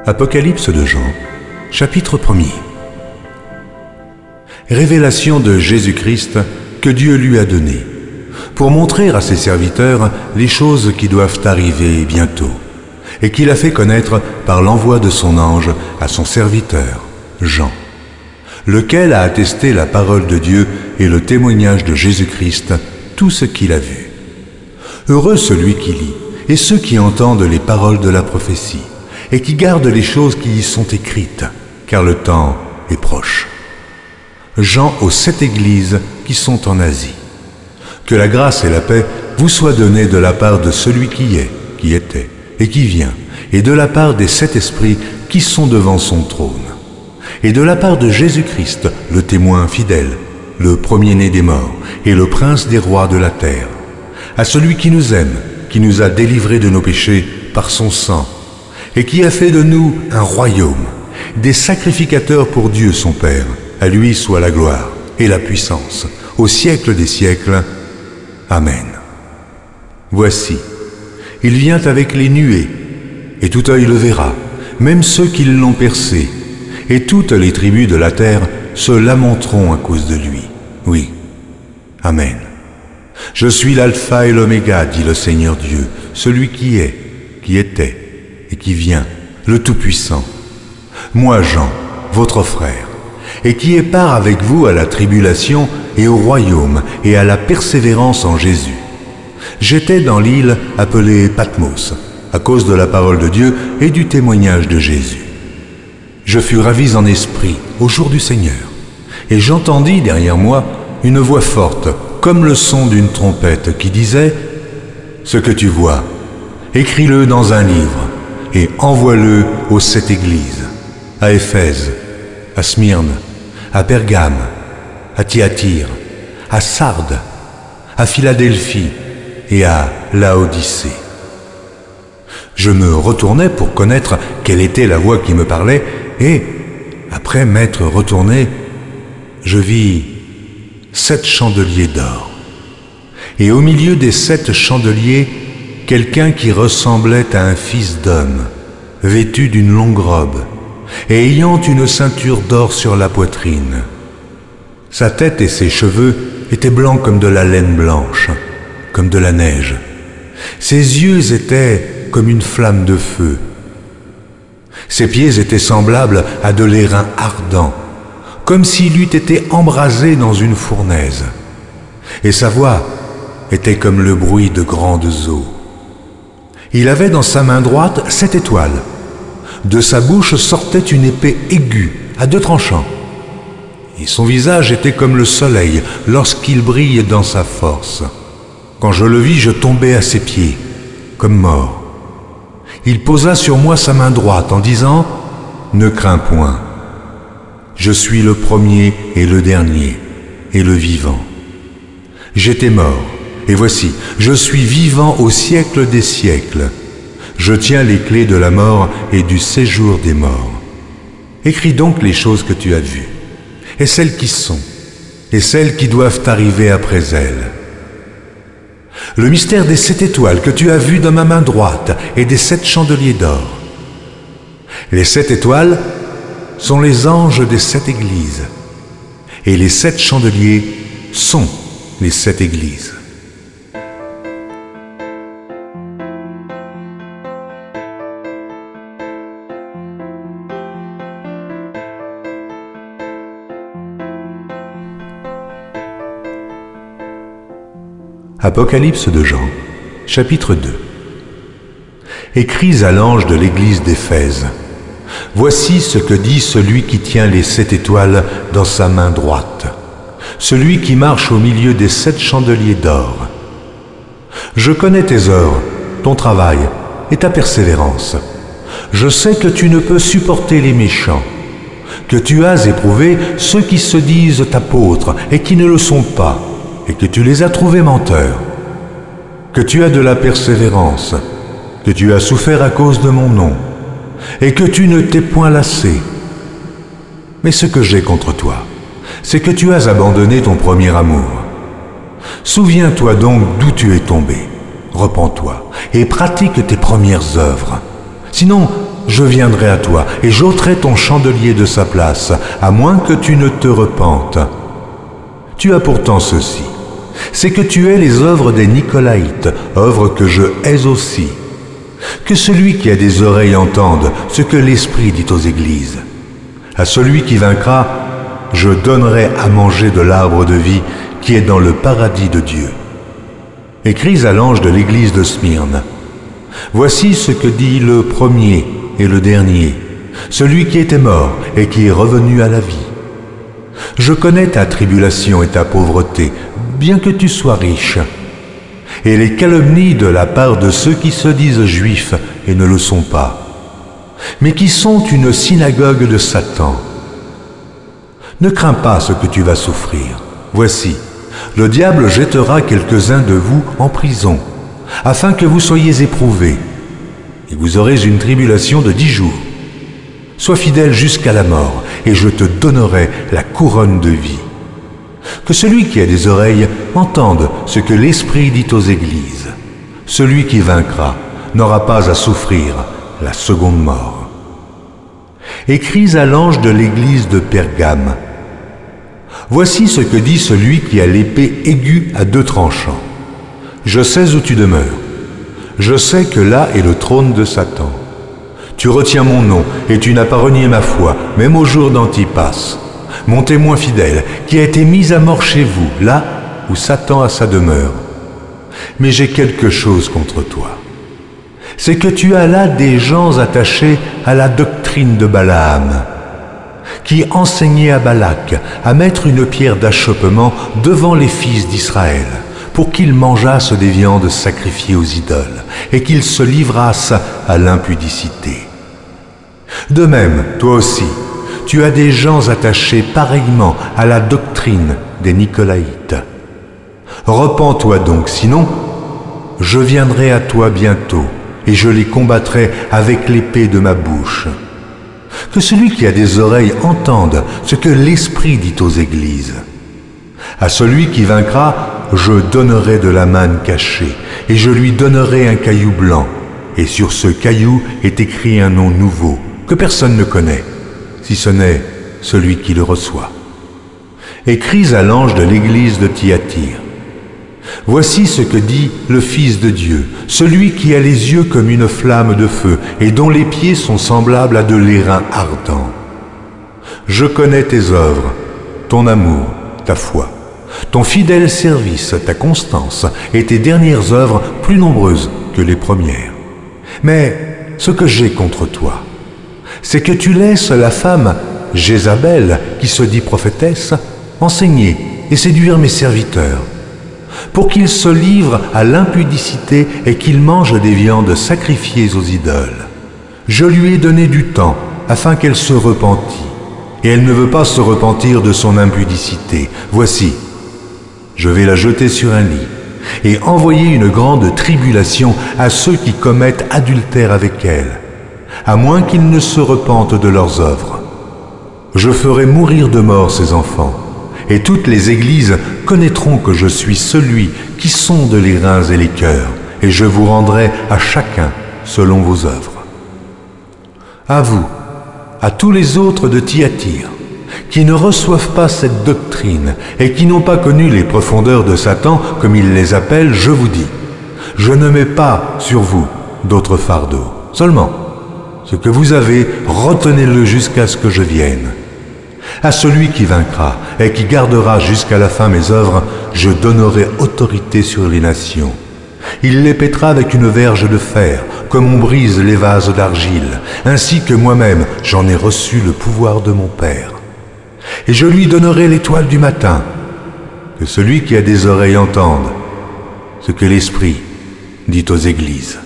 Apocalypse de Jean, chapitre 1er. Révélation de Jésus-Christ que Dieu lui a donnée, pour montrer à ses serviteurs les choses qui doivent arriver bientôt, et qu'il a fait connaître par l'envoi de son ange à son serviteur, Jean, lequel a attesté la parole de Dieu et le témoignage de Jésus-Christ, tout ce qu'il a vu. Heureux celui qui lit, et ceux qui entendent les paroles de la prophétie, et qui gardent les choses qui y sont écrites, car le temps est proche. Jean aux 7 églises qui sont en Asie. Que la grâce et la paix vous soient données de la part de celui qui est, qui était et qui vient, et de la part des 7 esprits qui sont devant son trône, et de la part de Jésus-Christ, le témoin fidèle, le premier-né des morts et le prince des rois de la terre, à celui qui nous aime, qui nous a délivrés de nos péchés par son sang, et qui a fait de nous un royaume, des sacrificateurs pour Dieu son Père. À lui soit la gloire et la puissance, au siècle des siècles. Amen. Voici, il vient avec les nuées, et tout œil le verra, même ceux qui l'ont percé, et toutes les tribus de la terre se lamenteront à cause de lui. Oui. Amen. Je suis l'alpha et l'oméga, dit le Seigneur Dieu, celui qui est, qui était et qui vient, le Tout-Puissant. Moi, Jean, votre frère, et qui ai part avec vous à la tribulation et au royaume et à la persévérance en Jésus. J'étais dans l'île appelée Patmos, à cause de la parole de Dieu et du témoignage de Jésus. Je fus ravi en esprit au jour du Seigneur, et j'entendis derrière moi une voix forte, comme le son d'une trompette, qui disait « Ce que tu vois, écris-le dans un livre, et envoie-le aux 7 églises, à Éphèse, à Smyrne, à Pergame, à Thyatire, à Sardes, à Philadelphie et à Laodicée. » Je me retournai pour connaître quelle était la voix qui me parlait, et, après m'être retourné, je vis 7 chandeliers d'or. Et au milieu des 7 chandeliers, quelqu'un qui ressemblait à un fils d'homme, vêtu d'une longue robe, et ayant une ceinture d'or sur la poitrine. Sa tête et ses cheveux étaient blancs comme de la laine blanche, comme de la neige. Ses yeux étaient comme une flamme de feu. Ses pieds étaient semblables à de l'airain ardent, comme s'il eût été embrasé dans une fournaise. Et sa voix était comme le bruit de grandes eaux. Il avait dans sa main droite 7 étoiles. De sa bouche sortait une épée aiguë, à 2 tranchants. Et son visage était comme le soleil lorsqu'il brille dans sa force. Quand je le vis, je tombai à ses pieds, comme mort. Il posa sur moi sa main droite en disant « Ne crains point. Je suis le premier et le dernier, et le vivant. J'étais mort, et voici, je suis vivant au siècle des siècles. Je tiens les clés de la mort et du séjour des morts. Écris donc les choses que tu as vues, et celles qui sont, et celles qui doivent arriver après elles. Le mystère des 7 étoiles que tu as vues dans ma main droite et des 7 chandeliers d'or. Les 7 étoiles sont les anges des 7 églises, et les 7 chandeliers sont les 7 églises. Apocalypse de Jean, chapitre 2. Écris à l'ange de l'église d'Éphèse. Voici ce que dit celui qui tient les 7 étoiles dans sa main droite, celui qui marche au milieu des 7 chandeliers d'or. Je connais tes œuvres, ton travail et ta persévérance. Je sais que tu ne peux supporter les méchants, que tu as éprouvé ceux qui se disent apôtres et qui ne le sont pas, et que tu les as trouvés menteurs, que tu as de la persévérance, que tu as souffert à cause de mon nom, et que tu ne t'es point lassé. Mais ce que j'ai contre toi, c'est que tu as abandonné ton premier amour. Souviens-toi donc d'où tu es tombé, repens-toi, et pratique tes premières œuvres. Sinon, je viendrai à toi et j'ôterai ton chandelier de sa place, à moins que tu ne te repentes. Tu as pourtant ceci, c'est que tu hais les œuvres des Nicolaïtes, œuvres que je hais aussi. Que celui qui a des oreilles entende ce que l'Esprit dit aux églises. À celui qui vaincra, je donnerai à manger de l'arbre de vie qui est dans le paradis de Dieu. Écris à l'ange de l'église de Smyrne. Voici ce que dit le premier et le dernier, celui qui était mort et qui est revenu à la vie. Je connais ta tribulation et ta pauvreté, bien que tu sois riche, et les calomnies de la part de ceux qui se disent juifs et ne le sont pas, mais qui sont une synagogue de Satan. Ne crains pas ce que tu vas souffrir. Voici, le diable jettera quelques-uns de vous en prison, afin que vous soyez éprouvés, et vous aurez une tribulation de 10 jours. Sois fidèle jusqu'à la mort, et je te donnerai la couronne de vie. Que celui qui a des oreilles entende ce que l'Esprit dit aux églises. Celui qui vaincra n'aura pas à souffrir la seconde mort. Écris à l'ange de l'église de Pergame. Voici ce que dit celui qui a l'épée aiguë à 2 tranchants. Je sais où tu demeures. Je sais que là est le trône de Satan. Tu retiens mon nom et tu n'as pas renié ma foi, même au jour d'Antipas, mon témoin fidèle, qui a été mis à mort chez vous, là où Satan a sa demeure. Mais j'ai quelque chose contre toi. C'est que tu as là des gens attachés à la doctrine de Balaam, qui enseignait à Balak à mettre une pierre d'achoppement devant les fils d'Israël, pour qu'ils mangeassent des viandes sacrifiées aux idoles, et qu'ils se livrassent à l'impudicité. De même, toi aussi, tu as des gens attachés pareillement à la doctrine des Nicolaïtes. Repens-toi donc, sinon, je viendrai à toi bientôt, et je les combattrai avec l'épée de ma bouche. Que celui qui a des oreilles entende ce que l'Esprit dit aux églises. À celui qui vaincra, je donnerai de la manne cachée, et je lui donnerai un caillou blanc, et sur ce caillou est écrit un nom nouveau, que personne ne connaît, si ce n'est celui qui le reçoit. Écris à l'ange de l'église de Thyatire. Voici ce que dit le Fils de Dieu, celui qui a les yeux comme une flamme de feu, et dont les pieds sont semblables à de l'airain ardent. Je connais tes œuvres, ton amour, ta foi, ton fidèle service, ta constance, et tes dernières œuvres plus nombreuses que les premières. Mais ce que j'ai contre toi, c'est que tu laisses la femme Jézabel, qui se dit prophétesse, enseigner et séduire mes serviteurs, pour qu'ils se livrent à l'impudicité et qu'ils mangent des viandes sacrifiées aux idoles. Je lui ai donné du temps afin qu'elle se repentît, et elle ne veut pas se repentir de son impudicité. Voici, je vais la jeter sur un lit et envoyer une grande tribulation à ceux qui commettent adultère avec elle, à moins qu'ils ne se repentent de leurs œuvres. Je ferai mourir de mort ces enfants, et toutes les églises connaîtront que je suis celui qui sonde les reins et les cœurs, et je vous rendrai à chacun selon vos œuvres. À vous, à tous les autres de Thyatire, qui ne reçoivent pas cette doctrine et qui n'ont pas connu les profondeurs de Satan, comme il les appelle, je vous dis, je ne mets pas sur vous d'autres fardeaux. Seulement, ce que vous avez, retenez-le jusqu'à ce que je vienne. À celui qui vaincra et qui gardera jusqu'à la fin mes œuvres, je donnerai autorité sur les nations. Il les pètera avec une verge de fer, comme on brise les vases d'argile, ainsi que moi-même j'en ai reçu le pouvoir de mon Père. Et je lui donnerai l'étoile du matin. Que celui qui a des oreilles entende ce que l'Esprit dit aux églises.